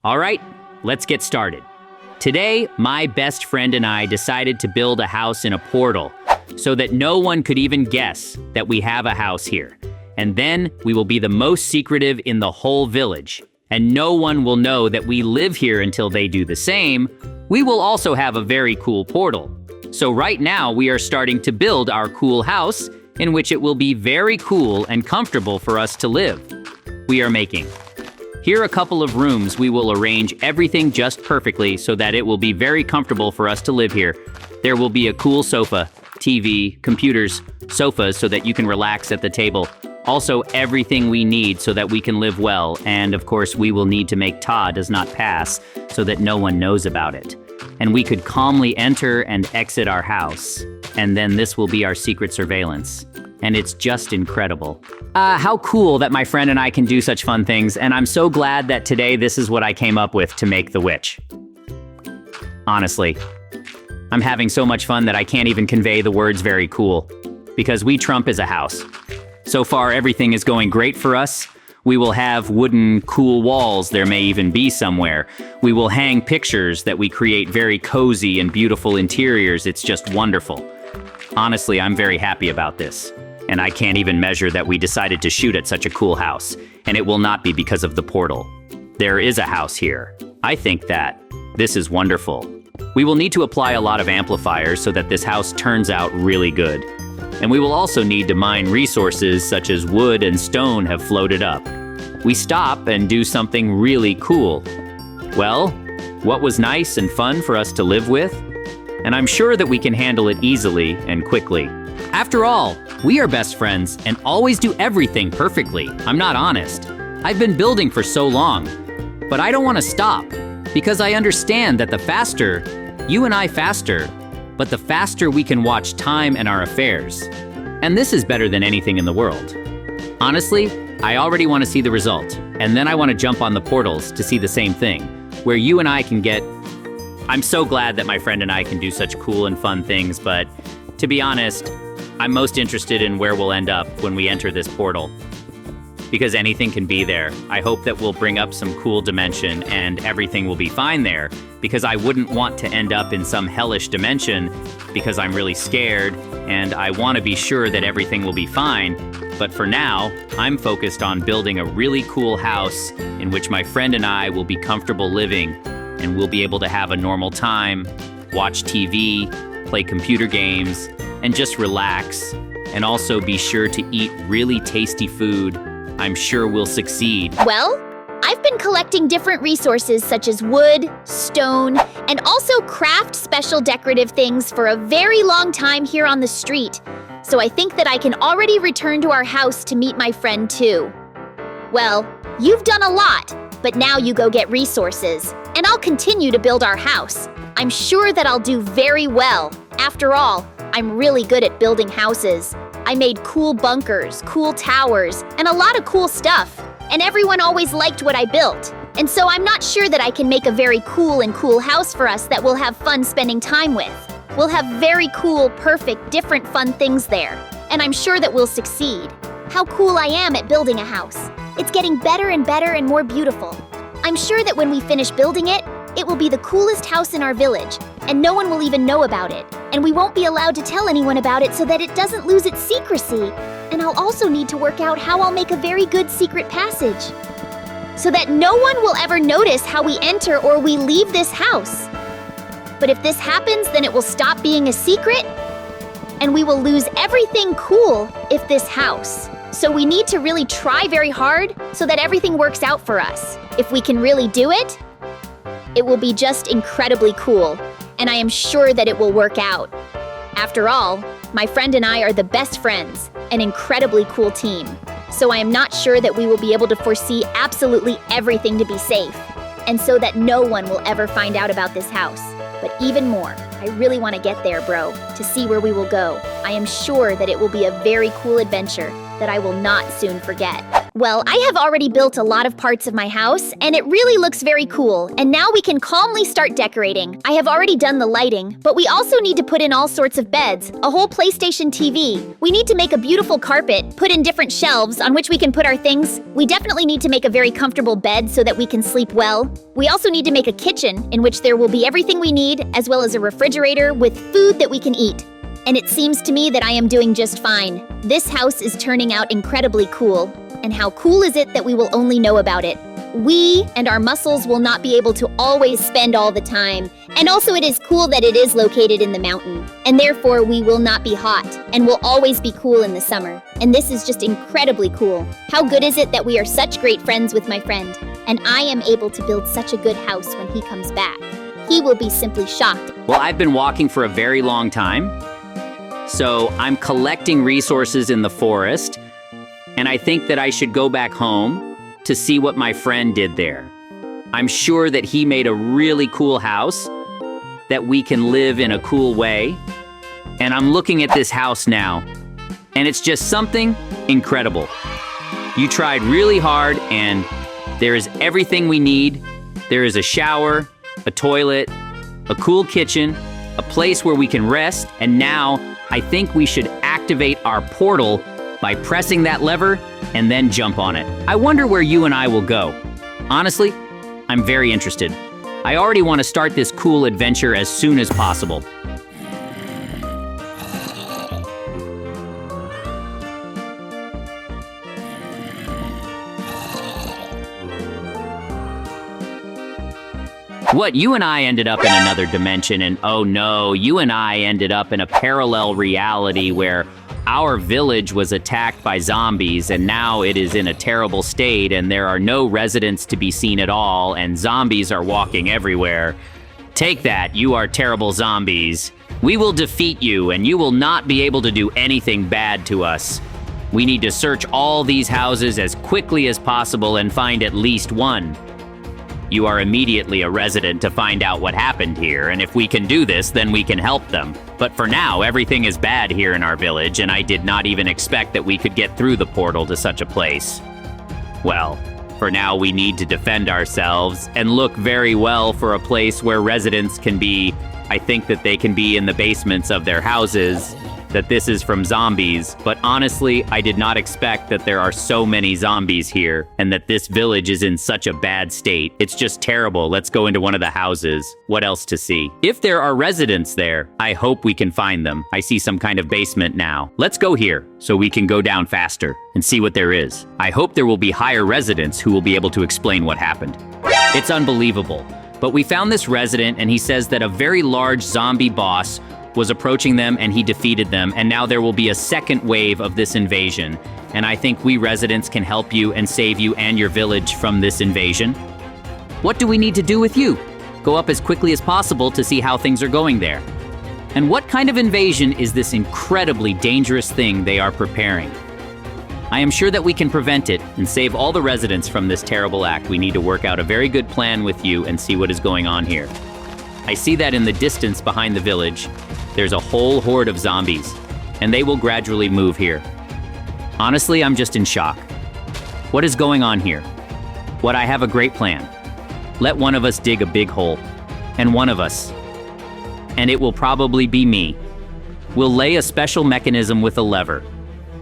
All right, let's get started. Today, my best friend and I decided to build a house in a portal so that no one could even guess that we have a house here. And then we will be the most secretive in the whole village. And no one will know that we live here until they do the same. We will also have a very cool portal. So right now we are starting to build our cool house in which it will be very cool and comfortable for us to live. We are making. Here are a couple of rooms. We will arrange everything just perfectly so that it will be very comfortable for us to live here. There will be a cool sofa, TV, computers, sofas so that you can relax at the table. Also, everything we need so that we can live well. And of course, we will need to make Ta does not pass so that no one knows about it. And we could calmly enter and exit our house. And then this will be our secret surveillance. And it's just incredible. How cool that my friend and I can do such fun things, and I'm so glad that today this is what I came up with to make the witch. Honestly, I'm having so much fun that I can't even convey the words very cool, because we trump as a house. So far, everything is going great for us. We will have wooden, cool walls there may even be somewhere. We will hang pictures that we create very cozy and beautiful interiors. It's just wonderful. Honestly, I'm very happy about this. And I can't even measure that we decided to shoot at such a cool house. And it will not be because of the portal. There is a house here. I think that this is wonderful. We will need to apply a lot of amplifiers so that this house turns out really good. And we will also need to mine resources such as wood and stone have floated up. We stop and do something really cool. Well, what was nice and fun for us to live with? And I'm sure that we can handle it easily and quickly. After all, we are best friends and always do everything perfectly. I'm not honest. I've been building for so long, but I don't want to stop because I understand that the faster, you and I faster, but the faster we can watch time and our affairs. And this is better than anything in the world. Honestly, I already want to see the result, and then I want to jump on the portals to see the same thing, where you and I can get... I'm so glad that my friend and I can do such cool and fun things, but to be honest, I'm most interested in where we'll end up when we enter this portal. Because anything can be there. I hope that we'll bring up some cool dimension and everything will be fine there, because I wouldn't want to end up in some hellish dimension because I'm really scared and I want to be sure that everything will be fine. But for now, I'm focused on building a really cool house in which my friend and I will be comfortable living, and we'll be able to have a normal time, watch TV, play computer games, and just relax, and also be sure to eat really tasty food. I'm sure we'll succeed. Well, I've been collecting different resources such as wood, stone, and also craft special decorative things for a very long time here on the street. So I think that I can already return to our house to meet my friend too. Well, you've done a lot, but now you go get resources, and I'll continue to build our house. I'm sure that I'll do very well. After all, I'm really good at building houses. I made cool bunkers, cool towers, and a lot of cool stuff. And everyone always liked what I built. And so I'm not sure that I can make a very cool house for us that we'll have fun spending time with. We'll have very cool, perfect, different fun things there. And I'm sure that we'll succeed. How cool I am at building a house. It's getting better and more beautiful. I'm sure that when we finish building it, it will be the coolest house in our village, and no one will even know about it. And we won't be allowed to tell anyone about it so that it doesn't lose its secrecy. And I'll also need to work out how I'll make a very good secret passage, so that no one will ever notice how we enter or we leave this house. But if this happens, then it will stop being a secret, and we will lose everything cool if this house. So we need to really try very hard so that everything works out for us. If we can really do it, it will be just incredibly cool, and I am sure that it will work out. After all, my friend and I are the best friends, an incredibly cool team. So I am not sure that we will be able to foresee absolutely everything to be safe, and so that no one will ever find out about this house. But even more, I really want to get there, bro, to see where we will go. I am sure that it will be a very cool adventure that I will not soon forget. Well, I have already built a lot of parts of my house, and it really looks very cool, and now we can calmly start decorating. I have already done the lighting, but we also need to put in all sorts of beds, a whole PlayStation TV. We need to make a beautiful carpet, put in different shelves on which we can put our things. We definitely need to make a very comfortable bed so that we can sleep well. We also need to make a kitchen in which there will be everything we need, as well as a refrigerator with food that we can eat. And it seems to me that I am doing just fine. This house is turning out incredibly cool. And how cool is it that we will only know about it? We and our muscles will not be able to always spend all the time. And also it is cool that it is located in the mountain. And therefore we will not be hot and will always be cool in the summer. And this is just incredibly cool. How good is it that we are such great friends with my friend? And I am able to build such a good house when he comes back. He will be simply shocked. Well, I've been walking for a very long time. So I'm collecting resources in the forest. And I think that I should go back home to see what my friend did there. I'm sure that he made a really cool house that we can live in a cool way. And I'm looking at this house now, and it's just something incredible. You tried really hard, and there is everything we need. There is a shower, a toilet, a cool kitchen, a place where we can rest, and now I think we should activate our portal by pressing that lever and then jump on it. I wonder where you and I will go. Honestly, I'm very interested. I already want to start this cool adventure as soon as possible. What, you and I ended up in another dimension, and oh no, you and I ended up in a parallel reality where our village was attacked by zombies, and now it is in a terrible state, and there are no residents to be seen at all, and zombies are walking everywhere. Take that, you are terrible zombies. We will defeat you, and you will not be able to do anything bad to us. We need to search all these houses as quickly as possible and find at least one. You are immediately a resident to find out what happened here, and if we can do this, then we can help them. But for now, everything is bad here in our village, and I did not even expect that we could get through the portal to such a place. Well, for now we need to defend ourselves and look very well for a place where residents can be. I think that they can be in the basements of their houses, that this is from zombies, but honestly, I did not expect that there are so many zombies here and that this village is in such a bad state. It's just terrible. Let's go into one of the houses. What else to see? If there are residents there, I hope we can find them. I see some kind of basement now. Let's go here so we can go down faster and see what there is. I hope there will be higher residents who will be able to explain what happened. It's unbelievable. But we found this resident, and he says that a very large zombie boss was approaching them and he defeated them, and now there will be a second wave of this invasion. And I think we residents can help you and save you and your village from this invasion. What do we need to do with you? Go up as quickly as possible to see how things are going there. And what kind of invasion is this incredibly dangerous thing they are preparing? I am sure that we can prevent it and save all the residents from this terrible act. We need to work out a very good plan with you and see what is going on here. I see that in the distance behind the village, there's a whole horde of zombies, and they will gradually move here. Honestly, I'm just in shock. What is going on here? What, I have a great plan. Let one of us dig a big hole, and one of us, and it will probably be me, will lay a special mechanism with a lever,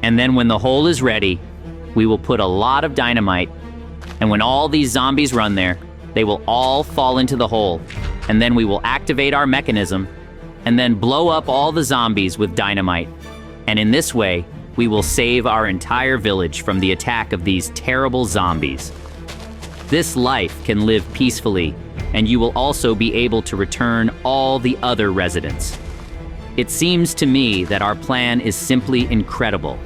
and then when the hole is ready, we will put a lot of dynamite, and when all these zombies run there, they will all fall into the hole, and then we will activate our mechanism and then blow up all the zombies with dynamite. And in this way, we will save our entire village from the attack of these terrible zombies. This life can live peacefully, and you will also be able to return all the other residents. It seems to me that our plan is simply incredible.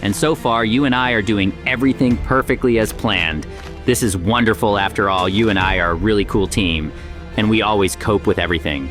And so far, you and I are doing everything perfectly as planned. This is wonderful. After all, you and I are a really cool team, and we always cope with everything.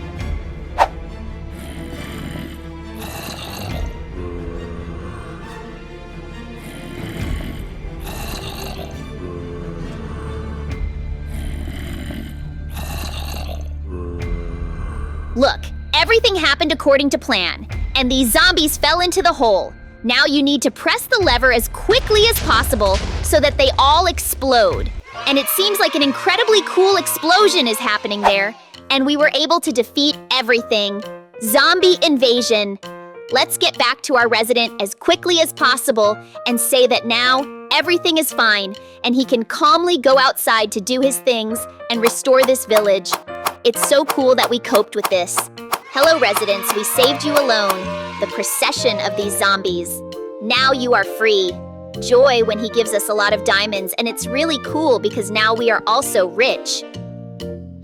Look, everything happened according to plan, and these zombies fell into the hole. Now you need to press the lever as quickly as possible so that they all explode. And it seems like an incredibly cool explosion is happening there. And we were able to defeat everything. Zombie invasion. Let's get back to our resident as quickly as possible and say that now everything is fine and he can calmly go outside to do his things and restore this village. It's so cool that we coped with this. Hello, residents, we saved you alone. The procession of these zombies. Now you are free. Joy when he gives us a lot of diamonds, and it's really cool because now we are also rich.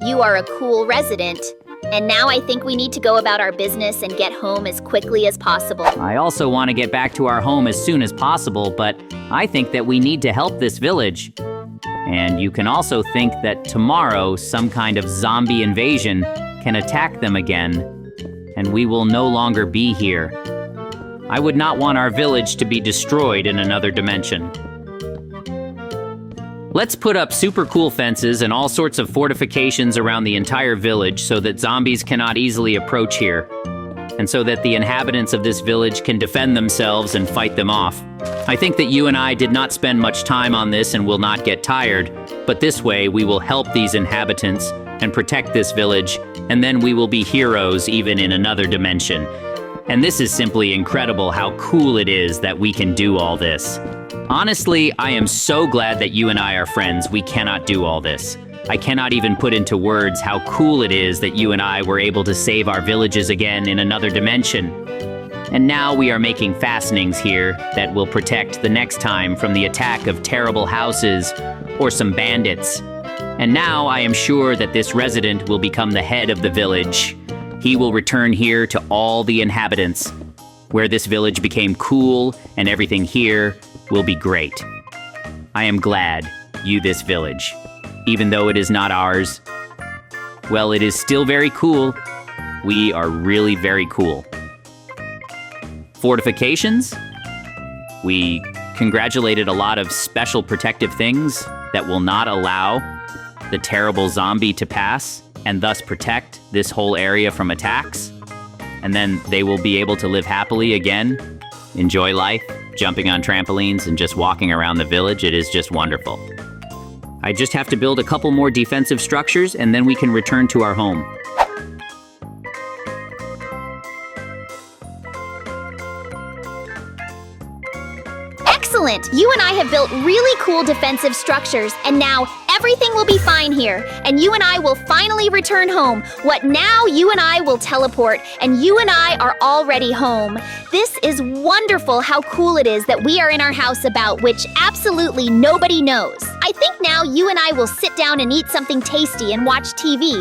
You are a cool resident. And now I think we need to go about our business and get home as quickly as possible. I also want to get back to our home as soon as possible, but I think that we need to help this village. And you can also think that tomorrow some kind of zombie invasion can attack them again, and we will no longer be here. I would not want our village to be destroyed in another dimension. Let's put up super cool fences and all sorts of fortifications around the entire village so that zombies cannot easily approach here, and so that the inhabitants of this village can defend themselves and fight them off. I think that you and I did not spend much time on this and will not get tired, but this way we will help these inhabitants and protect this village, and then we will be heroes even in another dimension. And this is simply incredible how cool it is that we can do all this. Honestly, I am so glad that you and I are friends. We cannot do all this. I cannot even put into words how cool it is that you and I were able to save our villages again in another dimension. And now we are making fastenings here that will protect the next time from the attack of terrible houses or some bandits. And now I am sure that this resident will become the head of the village. He will return here to all the inhabitants, where this village became cool and everything here will be great. I am glad you this village, even though it is not ours. Well, it is still very cool. We are really very cool. Fortifications? We congratulated a lot of special protective things that will not allow the terrible zombie to pass and thus protect this whole area from attacks. And then they will be able to live happily again, enjoy life, jumping on trampolines and just walking around the village. It is just wonderful. I just have to build a couple more defensive structures and then we can return to our home. Excellent! You and I have built really cool defensive structures, and now everything will be fine here, and you and I will finally return home. What now? You and I will teleport, and you and I are already home. This is wonderful how cool it is that we are in our house about which absolutely nobody knows. I think now you and I will sit down and eat something tasty and watch TV.